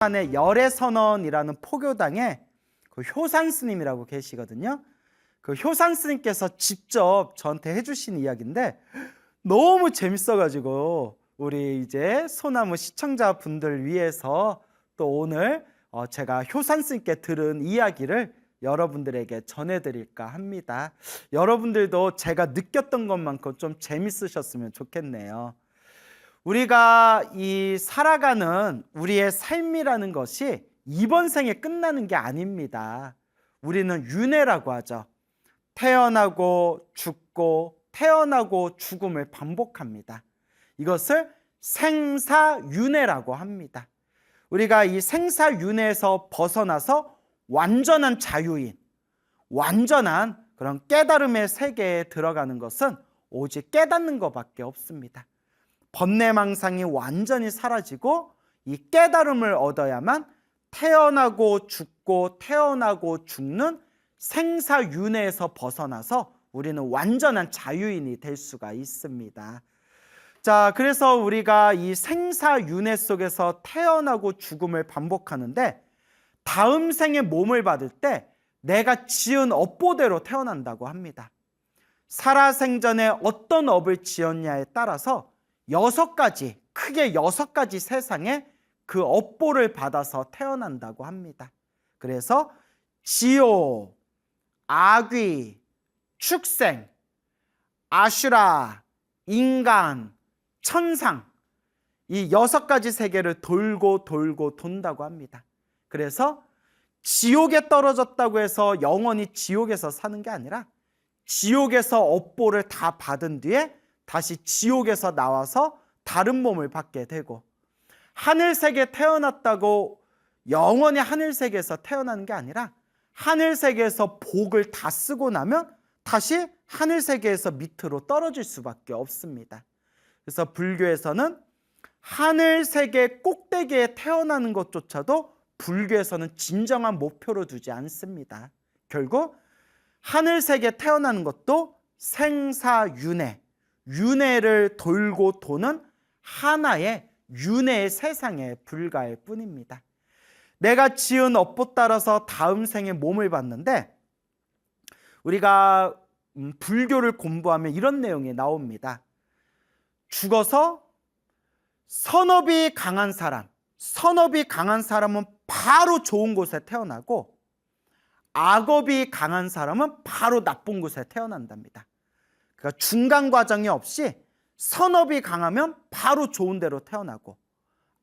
안에 열애선언이라는 포교당에 그 효산 스님이라고 계시거든요. 그 효산 스님께서 직접 저한테 해주신 이야기인데 너무 재밌어가지고 우리 이제 소나무 시청자분들 위해서 또 오늘 제가 효산 스님께 들은 이야기를 여러분들에게 전해드릴까 합니다. 여러분들도 제가 느꼈던 것만큼 좀 재밌으셨으면 좋겠네요. 우리가 이 살아가는 우리의 삶이라는 것이 이번 생에 끝나는 게 아닙니다. 우리는 윤회라고 하죠. 태어나고 죽고 태어나고 죽음을 반복합니다. 이것을 생사윤회라고 합니다. 우리가 이 생사윤회에서 벗어나서 완전한 자유인, 완전한 그런 깨달음의 세계에 들어가는 것은 오직 깨닫는 것밖에 없습니다. 번뇌망상이 완전히 사라지고 이 깨달음을 얻어야만 태어나고 죽고 태어나고 죽는 생사윤회에서 벗어나서 우리는 완전한 자유인이 될 수가 있습니다. 자, 그래서 우리가 이 생사윤회 속에서 태어나고 죽음을 반복하는데 다음 생에 몸을 받을 때 내가 지은 업보대로 태어난다고 합니다. 살아생전에 어떤 업을 지었냐에 따라서 크게 6가지 세상에 그 업보를 받아서 태어난다고 합니다. 그래서 지옥, 악귀, 축생, 아슈라, 인간, 천상, 이 6가지 세계를 돌고 돌고 돈다고 합니다. 그래서 지옥에 떨어졌다고 해서 영원히 지옥에서 사는 게 아니라 지옥에서 업보를 다 받은 뒤에 다시 지옥에서 나와서 다른 몸을 받게 되고, 하늘세계에 태어났다고 영원히 하늘세계에서 태어나는 게 아니라 하늘세계에서 복을 다 쓰고 나면 다시 하늘세계에서 밑으로 떨어질 수밖에 없습니다. 그래서 불교에서는 하늘세계 꼭대기에 태어나는 것조차도 불교에서는 진정한 목표로 두지 않습니다. 결국 하늘세계에 태어나는 것도 생사윤회, 윤회를 돌고 도는 하나의 윤회의 세상에 불과할 뿐입니다. 내가 지은 업보 따라서 다음 생에 몸을 받는데, 우리가 불교를 공부하면 이런 내용이 나옵니다. 죽어서 선업이 강한 사람은 바로 좋은 곳에 태어나고, 악업이 강한 사람은 바로 나쁜 곳에 태어난답니다. 그러니까 중간 과정이 없이 선업이 강하면 바로 좋은 데로 태어나고,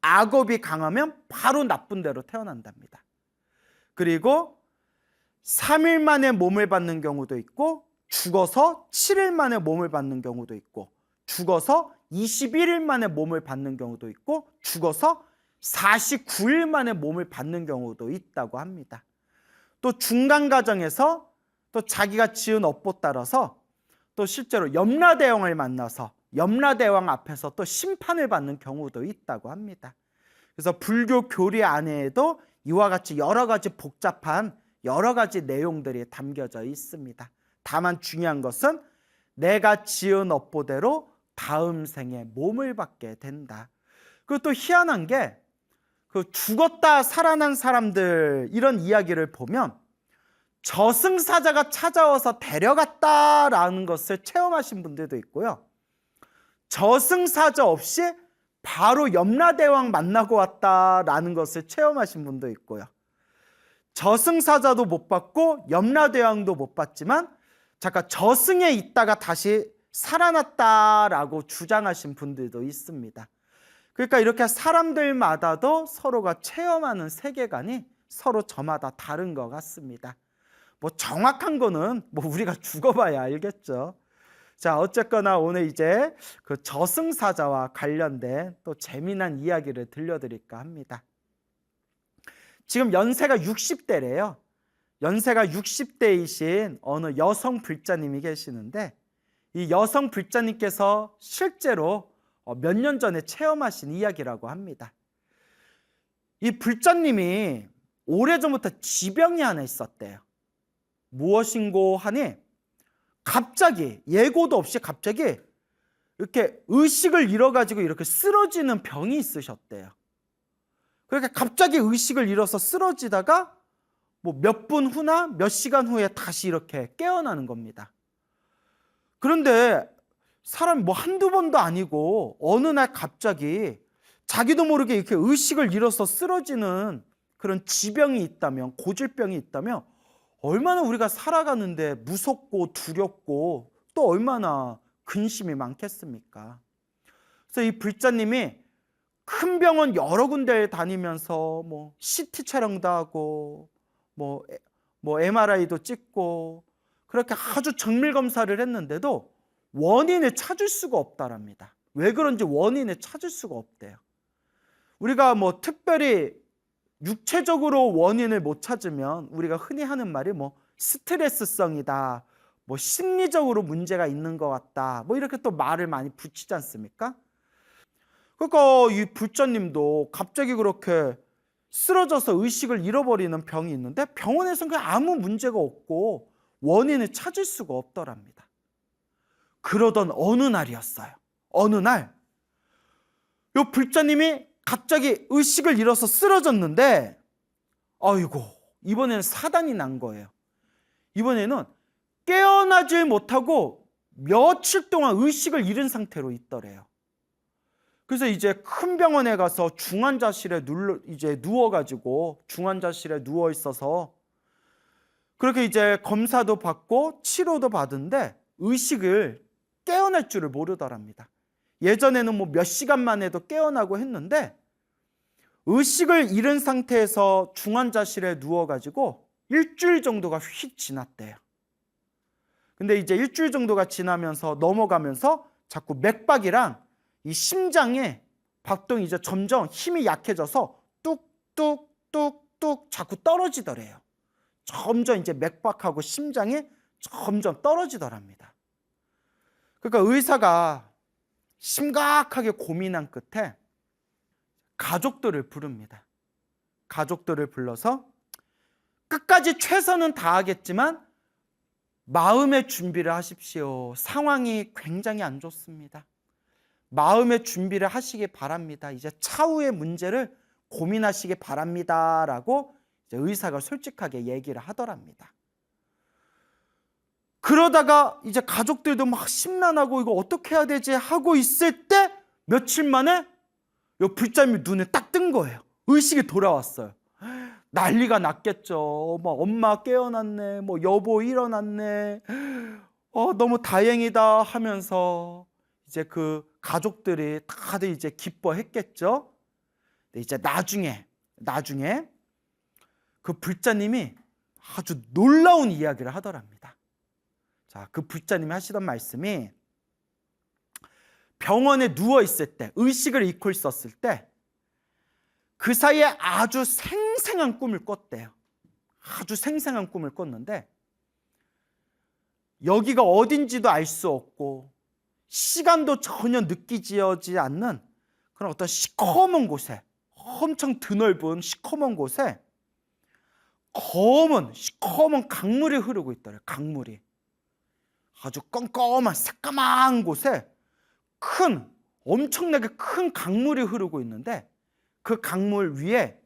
악업이 강하면 바로 나쁜 데로 태어난답니다. 그리고 3일 만에 몸을 받는 경우도 있고, 죽어서 7일 만에 몸을 받는 경우도 있고, 죽어서 21일 만에 몸을 받는 경우도 있고, 죽어서 49일 만에 몸을 받는 경우도 있다고 합니다. 또 중간 과정에서 또 자기가 지은 업보 따라서 또 실제로 염라대왕을 만나서 염라대왕 앞에서 또 심판을 받는 경우도 있다고 합니다. 그래서 불교 교리 안에도 이와 같이 여러 가지 복잡한 여러 가지 내용들이 담겨져 있습니다. 다만 중요한 것은 내가 지은 업보대로 다음 생에 몸을 받게 된다. 그리고 또 희한한 게 그 죽었다 살아난 사람들 이런 이야기를 보면 저승사자가 찾아와서 데려갔다라는 것을 체험하신 분들도 있고요. 저승사자 없이 바로 염라대왕 만나고 왔다라는 것을 체험하신 분도 있고요. 저승사자도 못 받고 염라대왕도 못 받지만 잠깐 저승에 있다가 다시 살아났다라고 주장하신 분들도 있습니다. 그러니까 이렇게 사람들마다도 서로가 체험하는 세계관이 서로 저마다 다른 것 같습니다. 뭐 정확한 거는 뭐 우리가 죽어봐야 알겠죠. 자, 어쨌거나 오늘 이제 그 저승사자와 관련된 또 재미난 이야기를 들려드릴까 합니다. 지금 연세가 60대래요. 연세가 60대이신 어느 여성 불자님이 계시는데, 이 여성 불자님께서 실제로 몇 년 전에 체험하신 이야기라고 합니다. 이 불자님이 오래전부터 지병이 하나 있었대요. 무엇인고 하니 갑자기 예고도 없이 갑자기 이렇게 의식을 잃어가지고 이렇게 쓰러지는 병이 있으셨대요. 그렇게 갑자기 의식을 잃어서 쓰러지다가 뭐 몇 분 후나 몇 시간 후에 다시 이렇게 깨어나는 겁니다. 그런데 사람이 뭐 한두 번도 아니고 어느 날 갑자기 자기도 모르게 이렇게 의식을 잃어서 쓰러지는 그런 지병이 있다면, 고질병이 있다면 얼마나 우리가 살아가는데 무섭고 두렵고 또 얼마나 근심이 많겠습니까? 그래서 이 불자님이 큰 병원 여러 군데 다니면서 뭐 CT 촬영도 하고 뭐 MRI도 찍고 그렇게 아주 정밀 검사를 했는데도 원인을 찾을 수가 없다랍니다. 왜 그런지 원인을 찾을 수가 없대요. 우리가 뭐 특별히 육체적으로 원인을 못 찾으면 우리가 흔히 하는 말이 뭐 스트레스성이다, 뭐 심리적으로 문제가 있는 것 같다, 뭐 이렇게 또 말을 많이 붙이지 않습니까? 그러니까 이 불자님도 갑자기 그렇게 쓰러져서 의식을 잃어버리는 병이 있는데 병원에서는 그냥 아무 문제가 없고 원인을 찾을 수가 없더랍니다. 그러던 어느 날이었어요. 어느 날 이 불자님이 갑자기 의식을 잃어서 쓰러졌는데 아이고, 이번에는 사단이 난 거예요. 이번에는 깨어나질 못하고 며칠 동안 의식을 잃은 상태로 있더래요. 그래서 이제 큰 병원에 가서 중환자실에 누워가지고 중환자실에 누워 있어서 그렇게 이제 검사도 받고 치료도 받은데 의식을 깨어날 줄을 모르더랍니다. 예전에는 뭐 몇 시간 만에도 깨어나고 했는데 의식을 잃은 상태에서 중환자실에 누워가지고 일주일 정도가 휙 지났대요. 근데 이제 일주일 정도가 지나면서 넘어가면서 자꾸 맥박이랑 이 심장의 박동이 이제 점점 힘이 약해져서 뚝뚝뚝뚝 자꾸 떨어지더래요. 점점 이제 맥박하고 심장이 점점 떨어지더랍니다. 그러니까 의사가 심각하게 고민한 끝에 가족들을 부릅니다. 가족들을 불러서 끝까지 최선은 다하겠지만 마음의 준비를 하십시오. 상황이 굉장히 안 좋습니다. 마음의 준비를 하시기 바랍니다. 이제 차후의 문제를 고민하시기 바랍니다. 라고 이제 의사가 솔직하게 얘기를 하더랍니다. 그러다가 이제 가족들도 막 심란하고 이거 어떻게 해야 되지 하고 있을 때 며칠 만에 요 불자님이 눈에 딱 뜬 거예요. 의식이 돌아왔어요. 난리가 났겠죠. 뭐 엄마 깨어났네, 뭐 여보 일어났네, 너무 다행이다 하면서 이제 그 가족들이 다들 이제 기뻐했겠죠. 근데 이제 나중에 그 불자님이 아주 놀라운 이야기를 하더랍니다. 자, 그 불자님이 하시던 말씀이 병원에 누워 있을 때, 의식을 잃고 있었을 때 그 사이에 아주 생생한 꿈을 꿨대요. 아주 생생한 꿈을 꿨는데 여기가 어딘지도 알 수 없고 시간도 전혀 느끼지어지지 않는 그런 어떤 시커먼 곳에, 엄청 드넓은 시커먼 곳에 시커먼 강물이 흐르고 있더래요. 강물이 아주 껌껌한 새까만 곳에 엄청나게 큰 강물이 흐르고 있는데 그 강물 위에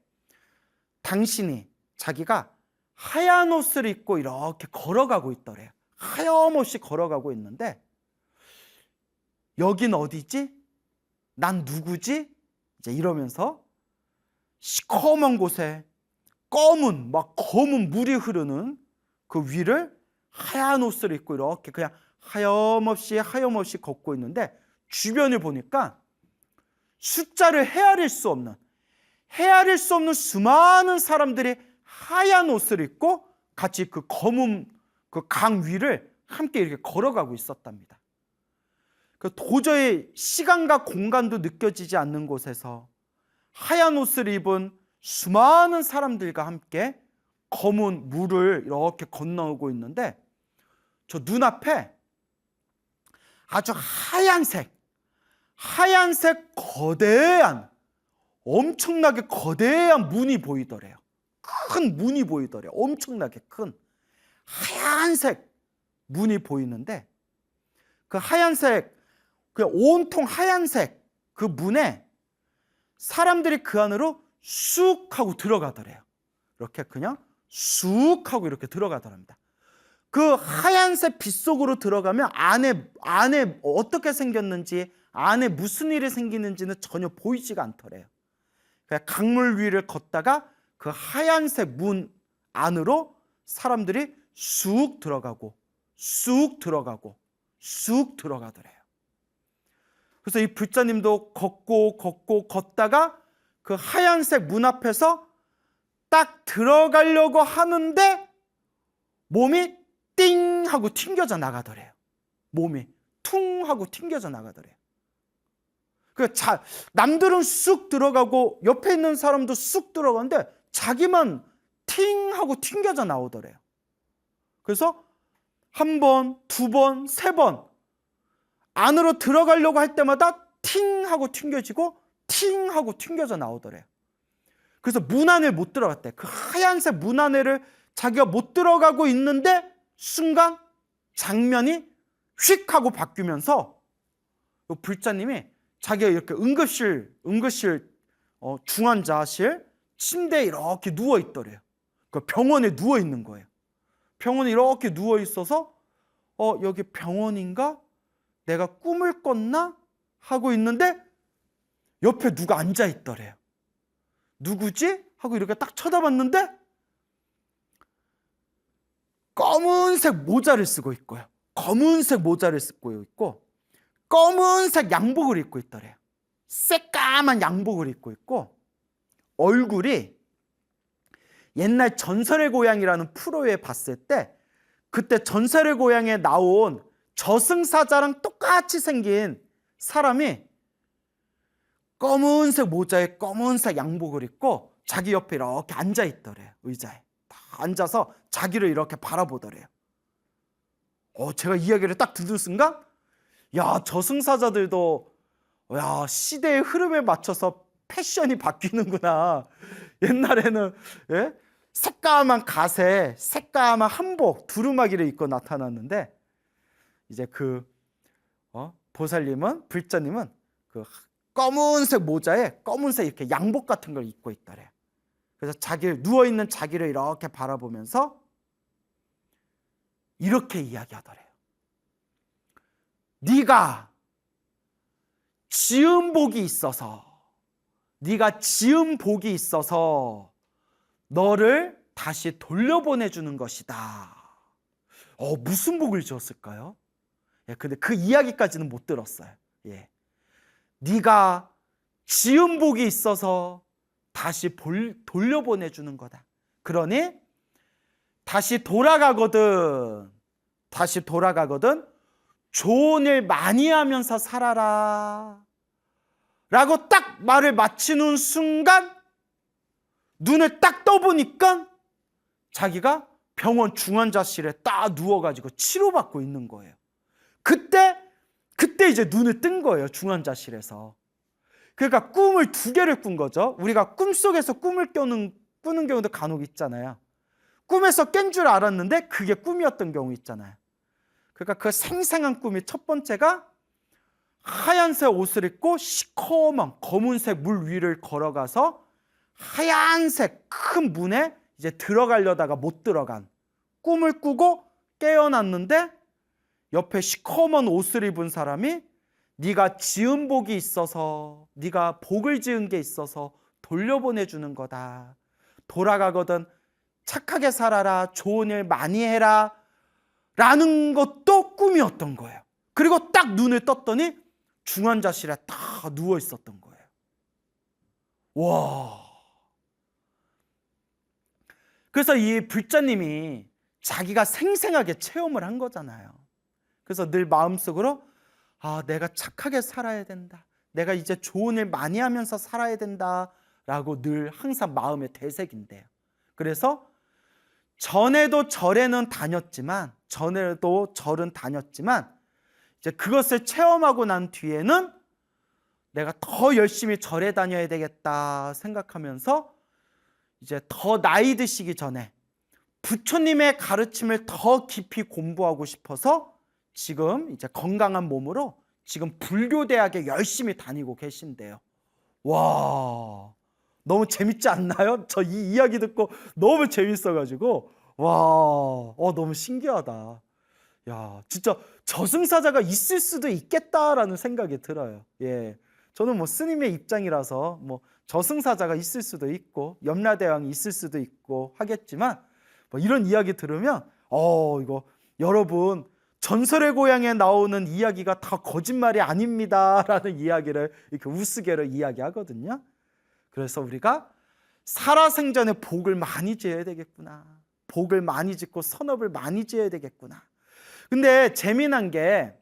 자기가 하얀 옷을 입고 이렇게 걸어가고 있더래요. 하염없이 걸어가고 있는데 여긴 어디지? 난 누구지? 이제 이러면서 시커먼 곳에 검은 물이 흐르는 그 위를 하얀 옷을 입고 이렇게 그냥 하염없이 걷고 있는데 주변을 보니까 숫자를 헤아릴 수 없는 수많은 사람들이 하얀 옷을 입고 같이 그 검은 그 강 위를 함께 이렇게 걸어가고 있었답니다. 그 도저히 시간과 공간도 느껴지지 않는 곳에서 하얀 옷을 입은 수많은 사람들과 함께 검은 물을 이렇게 건너오고 있는데 저 눈앞에 아주 하얀색 엄청나게 거대한 문이 보이더래요. 큰 문이 보이더래요. 엄청나게 큰 하얀색 문이 보이는데 그 온통 하얀색 그 문에 사람들이 그 안으로 쑥 하고 들어가더래요. 이렇게 그냥 쑥 하고 이렇게 들어가더랍니다. 그 하얀색 빛 속으로 들어가면 안에 어떻게 생겼는지, 안에 무슨 일이 생기는지는 전혀 보이지가 않더래요. 그냥 강물 위를 걷다가 그 하얀색 문 안으로 사람들이 쑥 들어가고 쑥 들어가고 쑥 들어가더래요. 그래서 이 불자님도 걷고 걷다가 그 하얀색 문 앞에서 딱 들어가려고 하는데 몸이 띵 하고 튕겨져 나가더래요. 몸이 퉁 하고 튕겨져 나가더래요. 남들은 쑥 들어가고 옆에 있는 사람도 쑥 들어가는데 자기만 팅 하고 튕겨져 나오더래요. 그래서 한 번, 두 번, 세 번 안으로 들어가려고 할 때마다 팅 하고 튕겨지고 팅 하고 튕겨져 나오더래요. 그래서 문 안에 못 들어갔대. 그 하얀색 문 안에를 자기가 못 들어가고 있는데 순간 장면이 휙 하고 바뀌면서 불자님이 자기가 이렇게 응급실 중환자실 침대에 이렇게 누워 있더래요. 그 병원에 누워 있는 거예요. 병원에 이렇게 누워 있어서 여기 병원인가? 내가 꿈을 꿨나? 하고 있는데 옆에 누가 앉아 있더래요. 누구지? 하고 이렇게 딱 쳐다봤는데 검은색 모자를 쓰고 있고요. 검은색 모자를 쓰고 있고 검은색 양복을 입고 있더래요. 새까만 양복을 입고 있고 얼굴이 옛날 전설의 고향이라는 프로에 봤을 때 그때 전설의 고향에 나온 저승사자랑 똑같이 생긴 사람이 검은색 모자에 검은색 양복을 입고 자기 옆에 이렇게 앉아 있더래요. 의자에 딱 앉아서 자기를 이렇게 바라보더래요. 제가 이야기를 딱 듣는 순간 야, 저승사자들도 시대의 흐름에 맞춰서 패션이 바뀌는구나. 옛날에는 새까만 가세, 새까만 한복, 두루마기를 입고 나타났는데 이제 보살님은, 불자님은 그 검은색 모자에 검은색 이렇게 양복 같은 걸 입고 있더래요. 그래서 누워있는 자기를 이렇게 바라보면서 이렇게 이야기하더래요. 네가 지은 복이 있어서 너를 다시 돌려보내주는 것이다. 무슨 복을 지었을까요? 근데 그 이야기까지는 못 들었어요. 네가 지은 복이 있어서 다시 돌려보내주는 거다. 그러니 다시 돌아가거든 좋은 일 많이 하면서 살아라 라고 딱 말을 마치는 순간 눈을 딱 떠보니까 자기가 병원 중환자실에 딱 누워가지고 치료받고 있는 거예요. 그때 이제 눈을 뜬 거예요. 중환자실에서. 그러니까 꿈을 두 개를 꾼 거죠. 우리가 꿈속에서 꿈을 꾸는 경우도 간혹 있잖아요. 꿈에서 깬 줄 알았는데 그게 꿈이었던 경우 있잖아요. 그러니까 그 생생한 꿈이 첫 번째가 하얀색 옷을 입고 시커먼 검은색 물 위를 걸어가서 하얀색 큰 문에 이제 들어가려다가 못 들어간 꿈을 꾸고 깨어났는데 옆에 시커먼 옷을 입은 사람이 네가 지은 복이 있어서, 네가 복을 지은 게 있어서 돌려보내주는 거다. 돌아가거든 착하게 살아라, 좋은 일 많이 해라 라는 것도 꿈이었던 거예요. 그리고 딱 눈을 떴더니 중환자실에 딱 누워 있었던 거예요. 와. 그래서 이 불자님이 자기가 생생하게 체험을 한 거잖아요. 그래서 늘 마음속으로 내가 착하게 살아야 된다. 내가 이제 좋은 일 많이 하면서 살아야 된다 라고 늘 항상 마음에 되새긴대요. 그래서 전에도 절은 다녔지만 이제 그것을 체험하고 난 뒤에는 내가 더 열심히 절에 다녀야 되겠다 생각하면서 이제 더 나이 드시기 전에 부처님의 가르침을 더 깊이 공부하고 싶어서 지금 이제 건강한 몸으로 지금 불교대학에 열심히 다니고 계신데요. 와, 너무 재밌지 않나요? 저 이 이야기 듣고 너무 재밌어가지고 너무 신기하다. 야, 진짜 저승사자가 있을 수도 있겠다라는 생각이 들어요. 예, 저는 뭐 스님의 입장이라서 뭐 저승사자가 있을 수도 있고 염라대왕이 있을 수도 있고 하겠지만 뭐 이런 이야기 들으면 이거 여러분 전설의 고향에 나오는 이야기가 다 거짓말이 아닙니다라는 이야기를 이렇게 우스개로 이야기하거든요. 그래서 우리가 살아생전에 복을 많이 지어야 되겠구나. 복을 많이 짓고 선업을 많이 지어야 되겠구나. 근데 재미난 게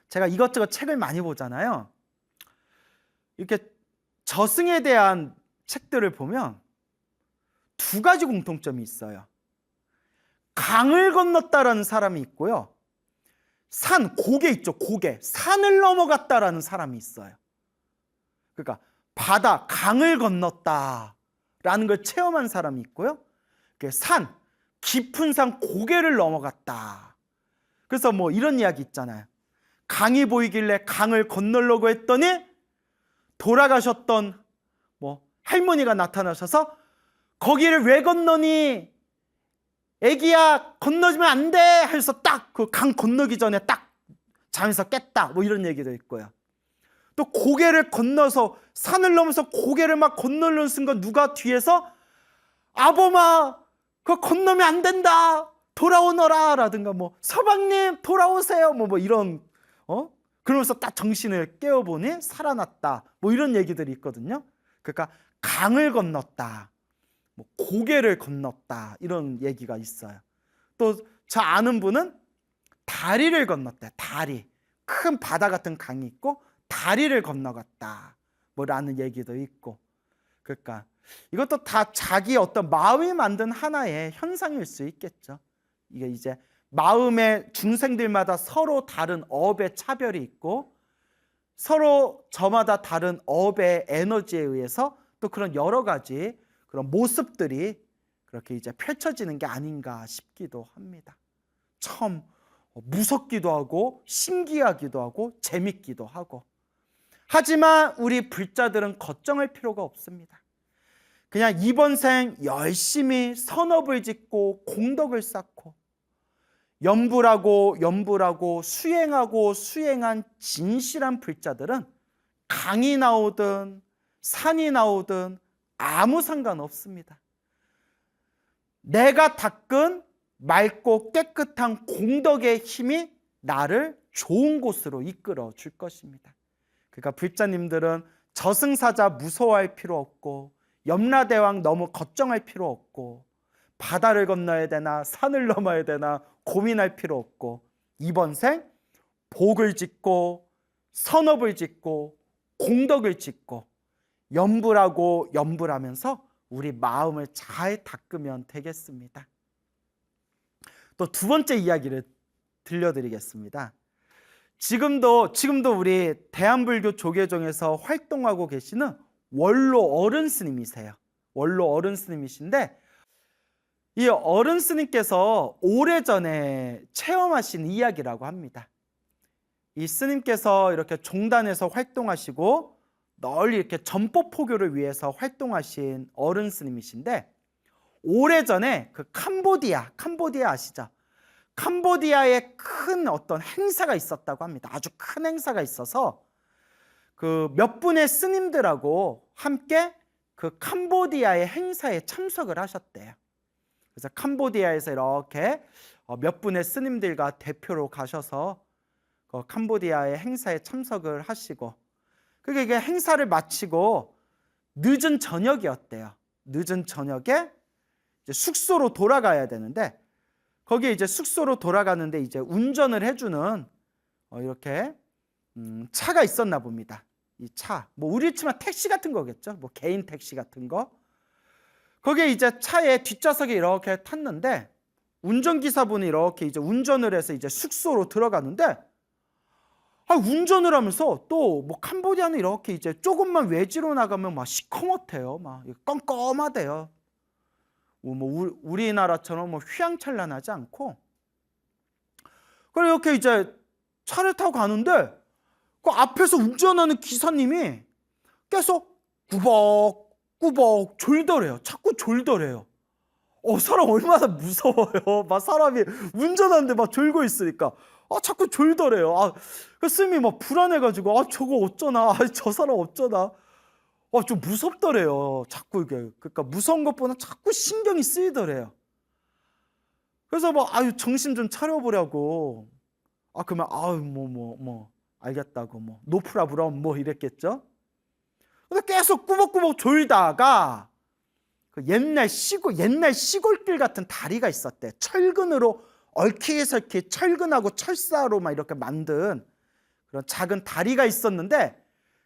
제가 이것저것 책을 많이 보잖아요. 이렇게 저승에 대한 책들을 보면 두 가지 공통점이 있어요. 강을 건넜다라는 사람이 있고요. 고개 있죠, 고개. 산을 넘어갔다라는 사람이 있어요. 그러니까 바다, 강을 건넜다라는 걸 체험한 사람이 있고요. 깊은 산, 고개를 넘어갔다. 그래서 뭐 이런 이야기 있잖아요. 강이 보이길래 강을 건너려고 했더니 돌아가셨던 뭐 할머니가 나타나셔서 거기를 왜 건너니? 애기야, 건너지면 안 돼! 하면서 딱 그 강 건너기 전에 딱 잠에서 깼다. 뭐 이런 얘기도 있고요. 또 고개를 건너서 산을 넘어서 고개를 막 건너려는 순간 누가 뒤에서 아범아, 그거 건너면 안 된다. 돌아오너라. 라든가 뭐 서방님 돌아오세요. 뭐 이런 그러면서 딱 정신을 깨워보니 살아났다. 뭐 이런 얘기들이 있거든요. 그러니까 강을 건넜다. 뭐 고개를 건넜다. 이런 얘기가 있어요. 또 저 아는 분은 다리를 건넜대. 다리. 큰 바다 같은 강이 있고 다리를 건너갔다. 뭐라는 얘기도 있고. 그러니까 이것도 다 자기 어떤 마음이 만든 하나의 현상일 수 있겠죠. 이게 이제 마음의 중생들마다 서로 다른 업의 차별이 있고 서로 저마다 다른 업의 에너지에 의해서 또 그런 여러 가지 그런 모습들이 그렇게 이제 펼쳐지는 게 아닌가 싶기도 합니다. 참 무섭기도 하고 신기하기도 하고 재밌기도 하고. 하지만 우리 불자들은 걱정할 필요가 없습니다. 그냥 이번 생 열심히 선업을 짓고 공덕을 쌓고 연불하고 수행한 진실한 불자들은 강이 나오든 산이 나오든 아무 상관없습니다. 내가 닦은 맑고 깨끗한 공덕의 힘이 나를 좋은 곳으로 이끌어 줄 것입니다. 그러니까 불자님들은 저승사자 무서워할 필요 없고 염라대왕 너무 걱정할 필요 없고 바다를 건너야 되나 산을 넘어야 되나 고민할 필요 없고 이번 생 복을 짓고 선업을 짓고 공덕을 짓고 연불하면서 우리 마음을 잘 닦으면 되겠습니다. 또 두 번째 이야기를 들려드리겠습니다. 지금도 우리 대한불교 조계종에서 활동하고 계시는 원로 어른 스님이세요. 원로 어른 스님이신데 이 어른 스님께서 오래전에 체험하신 이야기라고 합니다. 이 스님께서 이렇게 종단에서 활동하시고 널리 이렇게 전법 포교를 위해서 활동하신 어른 스님이신데 오래전에 그 캄보디아 아시죠? 캄보디아에 큰 어떤 행사가 있었다고 합니다. 아주 큰 행사가 있어서 그 몇 분의 스님들하고 함께 그 캄보디아의 행사에 참석을 하셨대요. 그래서 캄보디아에서 이렇게 몇 분의 스님들과 대표로 가셔서 그 캄보디아의 행사에 참석을 하시고 그게 이게 행사를 마치고 늦은 저녁이었대요. 늦은 저녁에 이제 숙소로 돌아가야 되는데 거기에 이제 숙소로 돌아가는데 이제 운전을 해주는 이렇게 차가 있었나 봅니다. 이 차, 뭐 우리 치면 택시 같은 거겠죠. 뭐 개인 택시 같은 거. 거기에 이제 차에 뒷좌석에 이렇게 탔는데 운전기사분이 이렇게 이제 운전을 해서 이제 숙소로 들어가는데 운전을 하면서 또 뭐 캄보디아는 이렇게 이제 조금만 외지로 나가면 막 시커멓대요. 막 껌껌하대요. 뭐 우리나라처럼 뭐 휘황찬란하지 않고. 그래 이렇게 이제 차를 타고 가는데 그 앞에서 운전하는 기사님이 계속 꾸벅 졸더래요. 자꾸 졸더래요. 사람 얼마나 무서워요. 막 사람이 운전하는데 막 졸고 있으니까. 자꾸 졸더래요. 그 스님이 막 불안해가지고, 저거 어쩌나. 저 사람 어쩌나. 좀 무섭더래요. 자꾸 이게. 그러니까 무서운 것보다 자꾸 신경이 쓰이더래요. 그래서 막, 정신 좀 차려보려고. 그러면, 알겠다고, 노프라 브럼, 이랬겠죠? 근데 계속 꾸벅꾸벅 졸다가, 옛날 시골길 같은 다리가 있었대. 철근으로 얼키설키 철근하고 철사로 막 이렇게 만든 그런 작은 다리가 있었는데,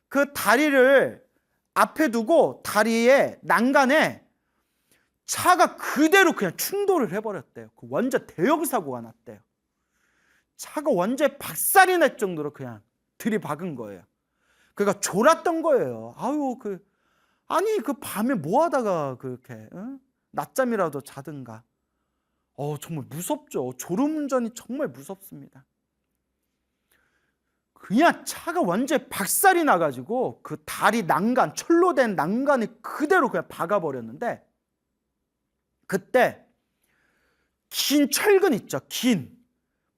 그 다리를 앞에 두고 다리에 난간에 차가 그대로 그냥 충돌을 해버렸대요. 완전 대형 사고가 났대요. 차가 완전 박살이 날 정도로 그냥 들이박은 거예요. 그러니까 졸았던 거예요. 그 밤에 뭐 하다가 그렇게 낮잠이라도 자든가. 정말 무섭죠. 졸음운전이 정말 무섭습니다. 그냥 차가 완전히 박살이 나가지고 그 다리 난간, 철로 된 난간이 그대로 그냥 박아버렸는데, 그때 긴 철근 있죠.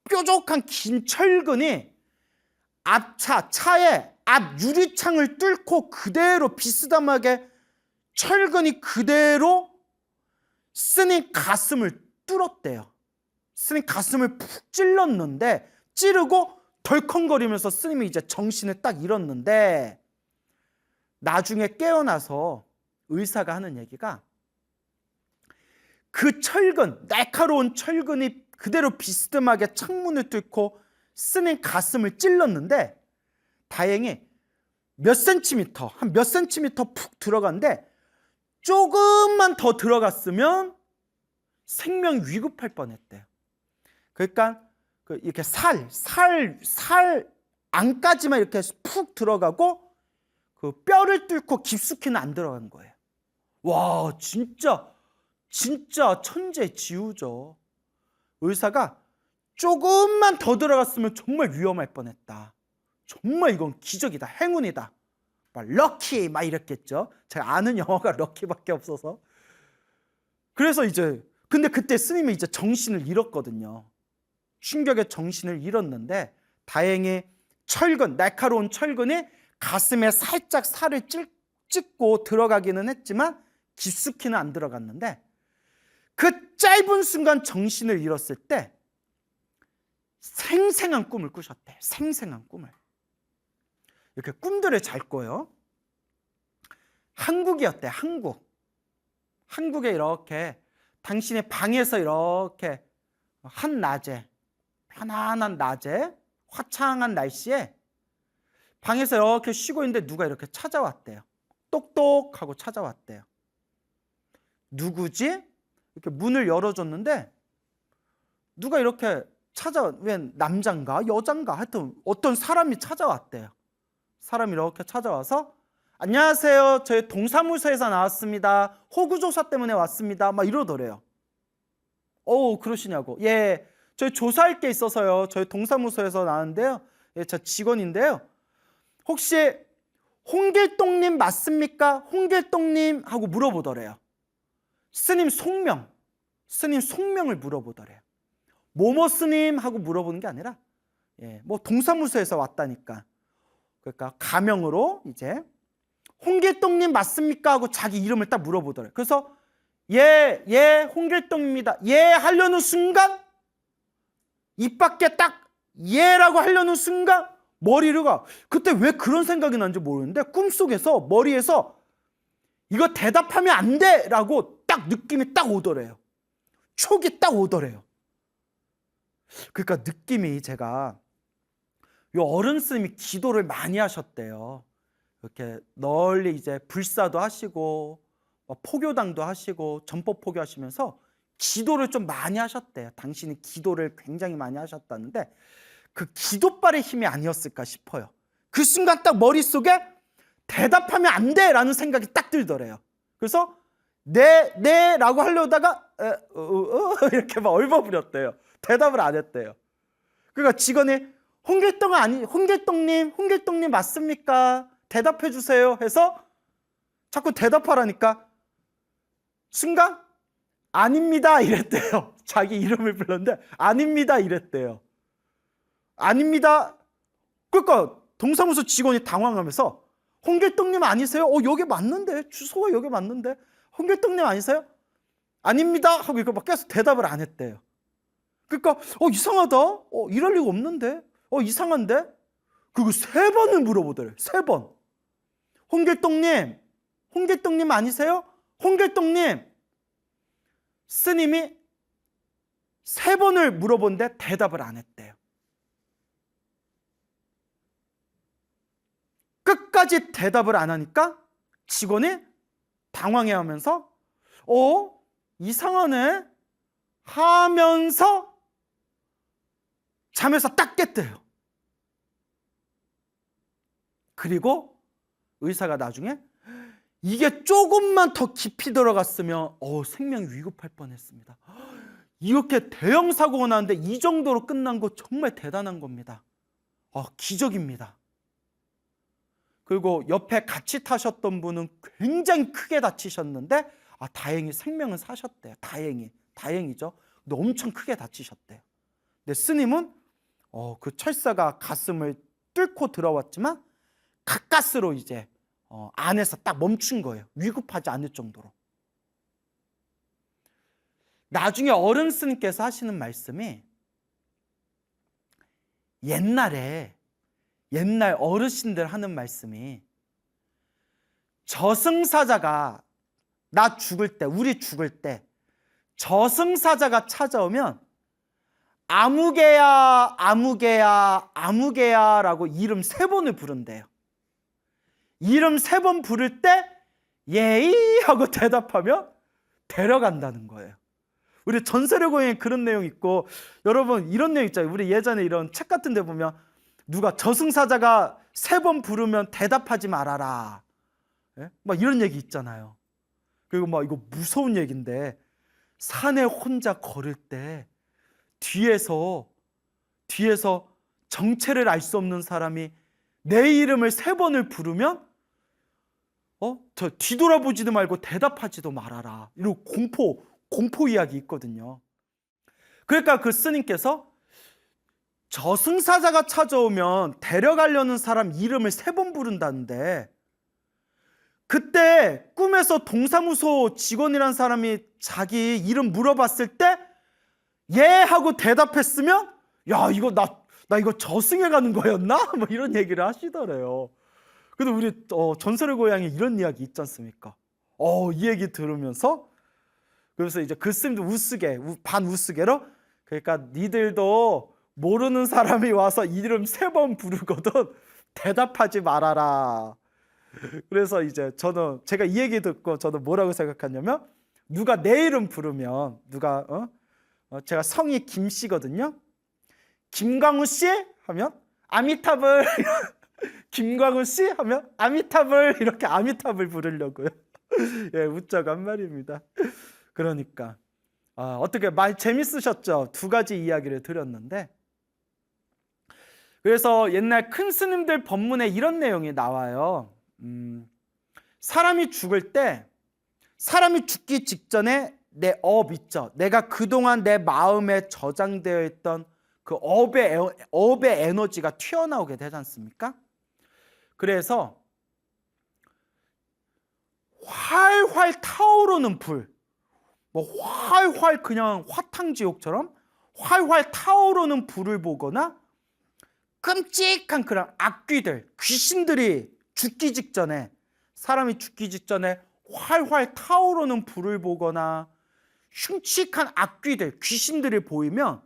뾰족한 긴 철근이 차의 앞 유리창을 뚫고 그대로 비스듬하게 철근이 그대로 스님 가슴을 뚫었대요. 스님 가슴을 푹 찔렀는데, 찌르고 덜컹거리면서 스님이 이제 정신을 딱 잃었는데, 나중에 깨어나서 의사가 하는 얘기가, 그 철근, 날카로운 철근이 그대로 비스듬하게 창문을 뚫고 스님 가슴을 찔렀는데, 다행히 몇 센티미터 푹 들어간데, 조금만 더 들어갔으면 생명 위급할 뻔했대요. 그러니까 이렇게 살 안까지만 이렇게 푹 들어가고 그 뼈를 뚫고 깊숙이는 안 들어간 거예요. 와, 진짜 천재지우죠. 의사가 조금만 더 들어갔으면 정말 위험할 뻔했다. 정말 이건 기적이다. 행운이다. 막 럭키 막 이랬겠죠. 제가 아는 영어가 럭키밖에 없어서. 그래서 근데 그때 스님이 이제 정신을 잃었거든요. 충격에 정신을 잃었는데, 다행히 날카로운 철근이 가슴에 살짝 살을 찍고 들어가기는 했지만 깊숙이는 안 들어갔는데, 그 짧은 순간 정신을 잃었을 때 생생한 꿈을 꾸셨대. 생생한 꿈을. 이렇게 꿈들을 잘 꿔요. 한국이었대. 한국에 이렇게 당신의 방에서 이렇게 한낮에, 편안한 낮에, 화창한 날씨에 방에서 이렇게 쉬고 있는데 누가 이렇게 찾아왔대요. 똑똑하고 찾아왔대요. 누구지? 이렇게 문을 열어줬는데, 누가 이렇게 웬 남잔가 여잔가 하여튼 어떤 사람이 찾아왔대요. 사람이 이렇게 찾아와서, 안녕하세요, 저희 동사무소에서 나왔습니다. 호구조사 때문에 왔습니다. 막 이러더래요. 그러시냐고. 예, 저희 조사할 게 있어서요. 저희 동사무소에서 나왔는데요. 예, 저 직원인데요. 혹시 홍길동님 맞습니까? 홍길동님 하고 물어보더래요. 스님 속명을 물어보더래요. 뭐뭐 스님 하고 물어보는 게 아니라, 동사무소에서 왔다니까. 그러니까 가명으로 이제 홍길동님 맞습니까? 하고 자기 이름을 딱 물어보더래요. 그래서 예, 홍길동입니다. 예 하려는 순간, 입 밖에 딱 예라고 하려는 순간 머리가, 그때 왜 그런 생각이 난지 모르는데 꿈속에서 머리에서 이거 대답하면 안 돼 라고 딱 느낌이 딱 오더래요. 촉이 딱 오더래요. 그러니까 느낌이, 제가 요 어른 스님이 기도를 많이 하셨대요. 이렇게 널리 이제 불사도 하시고 포교당도 하시고 전법 포교하시면서 기도를 좀 많이 하셨대요. 당신이 기도를 굉장히 많이 하셨다는데, 그 기도발의 힘이 아니었을까 싶어요. 그 순간 딱 머릿속에 대답하면 안 돼 라는 생각이 딱 들더래요. 그래서 네 라고 하려다가 이렇게 막 얼버무렸대요. 대답을 안 했대요. 그러니까 직원이 홍길동님 맞습니까? 대답해 주세요 해서 자꾸 대답하라니까. 순간 아닙니다 이랬대요. 자기 이름을 불렀는데 아닙니다 이랬대요. 아닙니다. 그러니까 동사무소 직원이 당황하면서 홍길동님 아니세요? 여기 맞는데, 주소가 여기 맞는데, 홍길동님 아니세요? 아닙니다 하고 이거 막 계속 대답을 안 했대요. 그러니까 이상하다, 이럴 리가 없는데, 이상한데. 그리고 3번을 물어보더래요. 3번. 홍길동님 아니세요? 홍길동님. 스님이 3번을 물어본데 대답을 안 했대요. 끝까지 대답을 안 하니까 직원이 당황해하면서 이상하네 하면서 잠에서 딱 깼대요. 그리고 의사가 나중에 이게 조금만 더 깊이 들어갔으면 생명이 위급할 뻔했습니다. 이렇게 대형 사고가 나는데 이 정도로 끝난 거 정말 대단한 겁니다. 기적입니다. 그리고 옆에 같이 타셨던 분은 굉장히 크게 다치셨는데 다행히 생명은 사셨대요. 다행이죠. 근데 엄청 크게 다치셨대요. 근데 스님은 그 철사가 가슴을 뚫고 들어왔지만 가까스로 이제 안에서 딱 멈춘 거예요. 위급하지 않을 정도로. 나중에 어른 스님께서 하시는 말씀이 옛날 어르신들 하는 말씀이 저승사자가 우리 죽을 때 저승사자가 찾아오면 아무개야 라고 이름 3번을 부른대요. 이름 3번 부를 때 예이 하고 대답하면 데려간다는 거예요. 우리 전설의 고향에 그런 내용 있고, 여러분 이런 내용 있잖아요. 우리 예전에 이런 책 같은 데 보면 누가 저승사자가 3번 부르면 대답하지 말아라, 막 이런 얘기 있잖아요. 그리고 막 이거 무서운 얘기인데, 산에 혼자 걸을 때 뒤에서 정체를 알 수 없는 사람이 내 이름을 3번을 부르면 저 뒤돌아보지도 말고 대답하지도 말아라, 이런 공포 이야기 있거든요. 그러니까 그 스님께서 저승사자가 찾아오면 데려가려는 사람 이름을 3번 부른다는데, 그때 꿈에서 동사무소 직원이란 사람이 자기 이름 물어봤을 때 예 하고 대답했으면 야 이거 나 이거 저승에 가는 거였나? 뭐 이런 얘기를 하시더래요. 근데 우리 전설의 고향에 이런 이야기 있지 않습니까? 이 얘기 들으면서 그래서 이제 그 스님도 반 우스개로, 그러니까 니들도 모르는 사람이 와서 이름 3번 부르거든 대답하지 말아라. 그래서 이제 제가 이 얘기 듣고 저는 뭐라고 생각하냐면, 누가 내 이름 부르면 제가 성이 김씨거든요. 김광우 씨 하면 아미타불 김광우 씨 하면 아미타불, 이렇게 아미타불 부르려고요. 예, 웃자고 한 말입니다. 그러니까 어떻게 많이 재밌으셨죠? 2가지 이야기를 드렸는데, 그래서 옛날 큰 스님들 법문에 이런 내용이 나와요. 사람이 죽기 직전에 내 업 있죠. 내가 그동안 내 마음에 저장되어 있던 그 업의 에너지가 튀어나오게 되지 않습니까? 그래서 활활 타오르는 불, 활활 그냥 화탕지옥처럼 활활 타오르는 불을 보거나, 끔찍한 그런 악귀들, 귀신들이 사람이 죽기 직전에 활활 타오르는 불을 보거나 흉측한 악귀들, 귀신들이 보이면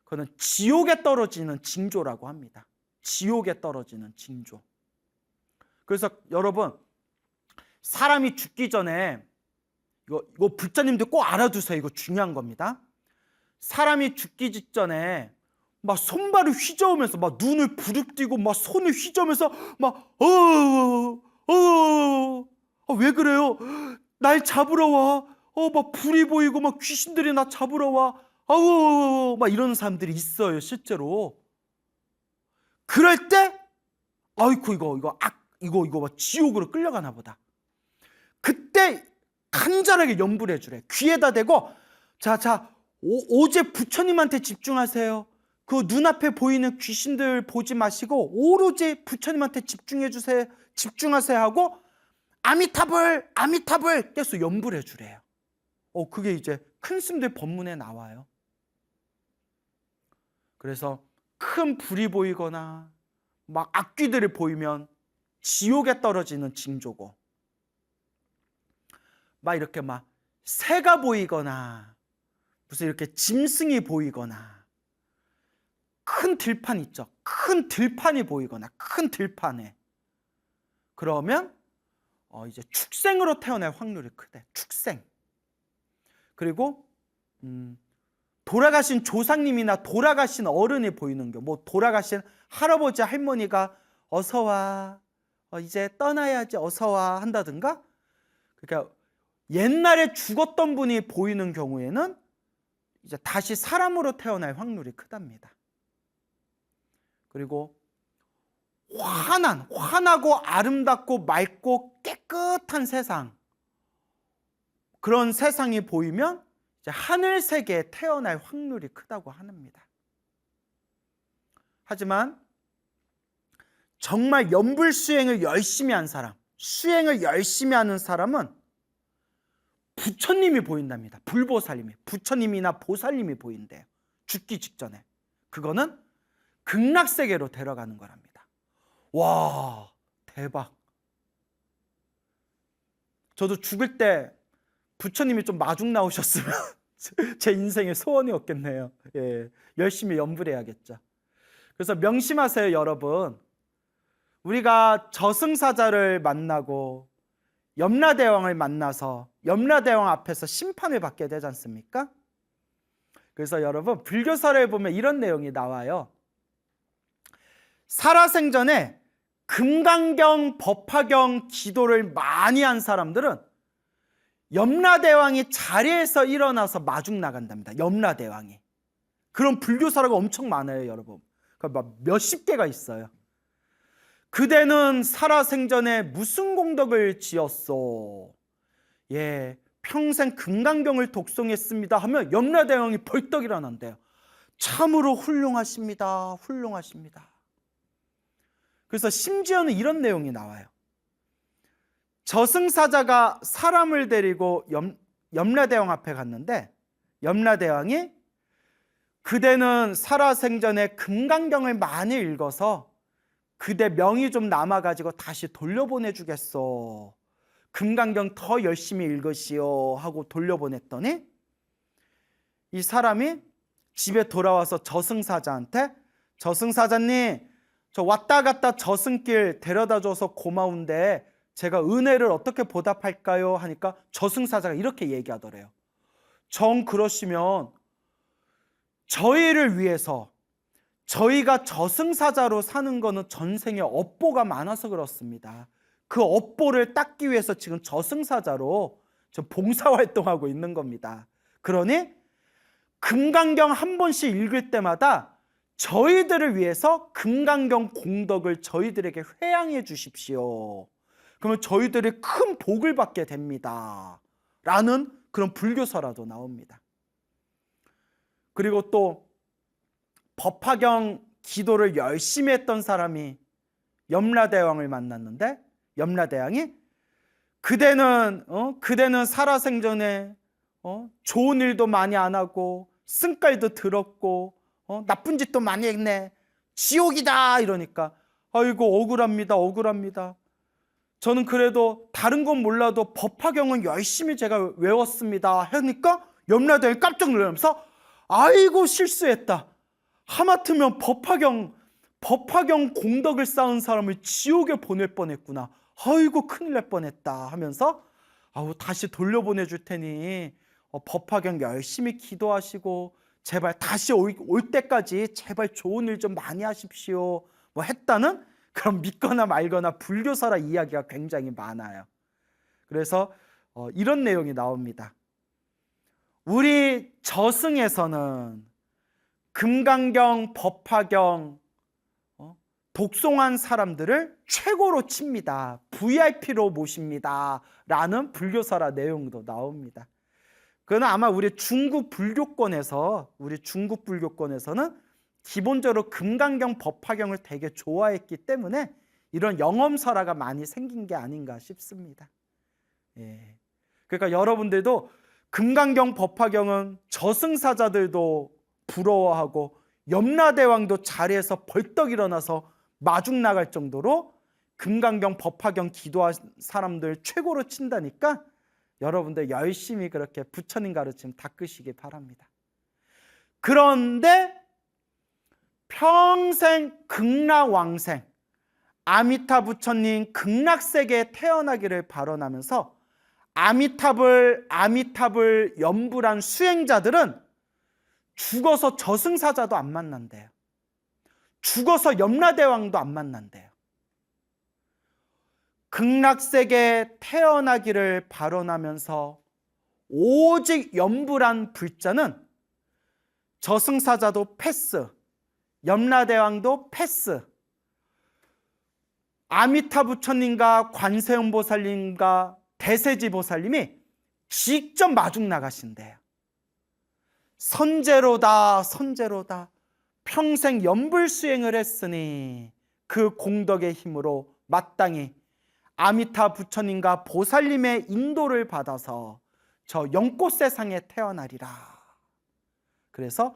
그거는 지옥에 떨어지는 징조라고 합니다. 지옥에 떨어지는 징조. 그래서 여러분, 사람이 죽기 전에 이거 불자님들 꼭 알아두세요. 이거 중요한 겁니다. 사람이 죽기 직전에 막 손발을 휘저으면서 막 눈을 부릅뜨고 막 손을 휘저으면서 막 왜 그래요? 날 잡으러 와. 막 불이 보이고 막 귀신들이 나 잡으러 와. 막 이런 사람들이 있어요, 실제로. 그럴 때 아이고 이거 막 지옥으로 끌려가나 보다. 그때 간절하게 염불해 주래. 귀에다 대고 자, 오직 부처님한테 집중하세요. 그 눈앞에 보이는 귀신들 보지 마시고 오로지 부처님한테 집중하세요 하고 아미타불 계속 염불해 주래요. 그게 이제 큰 스님들 법문에 나와요. 그래서 큰 불이 보이거나 막 악귀들이 보이면 지옥에 떨어지는 징조고, 막 이렇게 막 새가 보이거나 무슨 이렇게 짐승이 보이거나, 큰 들판 있죠. 큰 들판이 보이거나 큰 들판에, 그러면 이제 축생으로 태어날 확률이 크대. 축생. 그리고 돌아가신 조상님이나 돌아가신 어른이 보이는 경우, 뭐 돌아가신 할아버지 할머니가 어서 와, 이제 떠나야지 어서 와 한다든가, 그러니까 옛날에 죽었던 분이 보이는 경우에는 이제 다시 사람으로 태어날 확률이 크답니다. 그리고 환하고 아름답고 맑고 깨끗한 세상, 그런 세상이 보이면 이제 하늘 세계에 태어날 확률이 크다고 합니다. 하지만 정말 염불 수행을 열심히 한 사람, 수행을 열심히 하는 사람은 부처님이 보인답니다. 불보살님이, 부처님이나 보살님이 보인대요. 죽기 직전에. 그거는 극락세계로 데려가는 거랍니다. 와, 대박. 저도 죽을 때 부처님이 좀 마중 나오셨으면 제 인생의 소원이었겠네요. 예, 열심히 염불해야겠죠. 그래서 명심하세요, 여러분. 우리가 저승사자를 만나고 염라대왕을 만나서 염라대왕 앞에서 심판을 받게 되지 않습니까? 그래서 여러분, 불교사를 보면 이런 내용이 나와요. 살아생전에 금강경, 법화경 기도를 많이 한 사람들은 염라대왕이 자리에서 일어나서 마중 나간답니다. 염라대왕이. 그런 불교사라가 엄청 많아요, 여러분. 막 몇십 개가 있어요. 그대는 살아생전에 무슨 공덕을 지었소? 예, 평생 금강경을 독송했습니다 하면 염라대왕이 벌떡 일어난대요. 참으로 훌륭하십니다. 훌륭하십니다. 그래서 심지어는 이런 내용이 나와요. 저승사자가 사람을 데리고 염라대왕 앞에 갔는데, 염라대왕이 그대는 살아생전에 금강경을 많이 읽어서 그대 명이 좀 남아가지고 다시 돌려보내주겠소. 금강경 더 열심히 읽으시오 하고 돌려보냈더니, 이 사람이 집에 돌아와서 저승사자한테, 저승사자님, 저 왔다 갔다 저승길 데려다줘서 고마운데 제가 은혜를 어떻게 보답할까요? 하니까 저승사자가 이렇게 얘기하더래요. 정 그러시면 저희를 위해서, 저희가 저승사자로 사는 거는 전생에 업보가 많아서 그렇습니다. 그 업보를 닦기 위해서 지금 저승사자로 저 봉사활동하고 있는 겁니다. 그러니 금강경 한 번씩 읽을 때마다 저희들을 위해서 금강경 공덕을 저희들에게 회양해 주십시오. 그러면 저희들이 큰 복을 받게 됩니다. 라는 그런 불교서라도 나옵니다. 그리고 또 법화경 기도를 열심히 했던 사람이 염라대왕을 만났는데, 염라대왕이 그대는 살아생전에 좋은 일도 많이 안 하고 승깔도 들었고 나쁜 짓도 많이 했네. 지옥이다 이러니까, 아이고 억울합니다. 저는 그래도 다른 건 몰라도 법화경은 열심히 제가 외웠습니다 하니까 염라대왕이 깜짝 놀라면서, 아이고 실수했다. 하마터면 법화경 공덕을 쌓은 사람을 지옥에 보낼 뻔했구나. 아이고 큰일 날 뻔했다 하면서, 다시 돌려보내줄 테니 법화경 열심히 기도하시고 제발 다시 올 때까지 제발 좋은 일 좀 많이 하십시오 뭐 했다는 그런 믿거나 말거나 불교사라 이야기가 굉장히 많아요. 그래서 이런 내용이 나옵니다. 우리 저승에서는 금강경, 법화경 독송한 사람들을 최고로 칩니다. VIP로 모십니다. 라는 불교설화 내용도 나옵니다. 그는 아마 우리 중국 불교권에서는 기본적으로 금강경 법화경을 되게 좋아했기 때문에 이런 영엄설화가 많이 생긴 게 아닌가 싶습니다. 예. 그러니까 여러분들도 금강경 법화경은 저승사자들도 부러워하고 염라대왕도 자리에서 벌떡 일어나서 마중 나갈 정도로 금강경 법화경 기도한 사람들 최고로 친다니까 여러분들 열심히 그렇게 부처님 가르침 닦으시기 바랍니다. 그런데 평생 극락왕생 아미타 부처님 극락세계에 태어나기를 발언하면서 아미탑을 염불한 수행자들은 죽어서 저승사자도 안 만난대요. 죽어서 염라대왕도 안 만난대요. 극락세계에 태어나기를 발언하면서 오직 염불한 불자는 저승사자도 패스, 염라대왕도 패스, 아미타 부처님과 관세음보살님과 대세지보살님이 직접 마중 나가신대요. 선제로다 선제로다 평생 염불수행을 했으니 그 공덕의 힘으로 마땅히 아미타 부처님과 보살님의 인도를 받아서 저 연꽃세상에 태어나리라. 그래서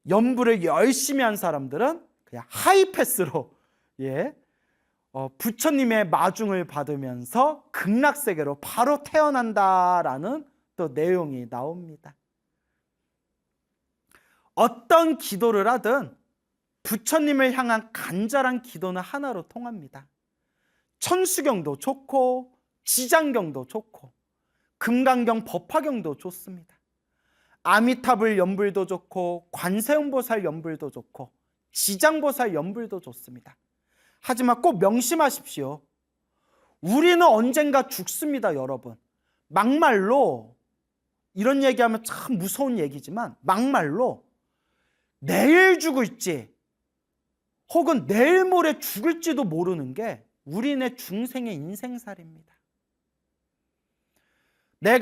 염불을 열심히 한 사람들은 그냥 하이패스로 부처님의 마중을 받으면서 극락세계로 바로 태어난다라는 또 내용이 나옵니다. 어떤 기도를 하든 부처님을 향한 간절한 기도는 하나로 통합니다. 천수경도 좋고 지장경도 좋고 금강경 법화경도 좋습니다. 아미타불 연불도 좋고 관세음보살 연불도 좋고 지장보살 연불도 좋습니다. 하지만 꼭 명심하십시오. 우리는 언젠가 죽습니다, 여러분. 막말로 이런 얘기하면 참 무서운 얘기지만 막말로 내일 죽을지 혹은 내일 모레 죽을지도 모르는 게 우리네 중생의 인생살입니다. 내가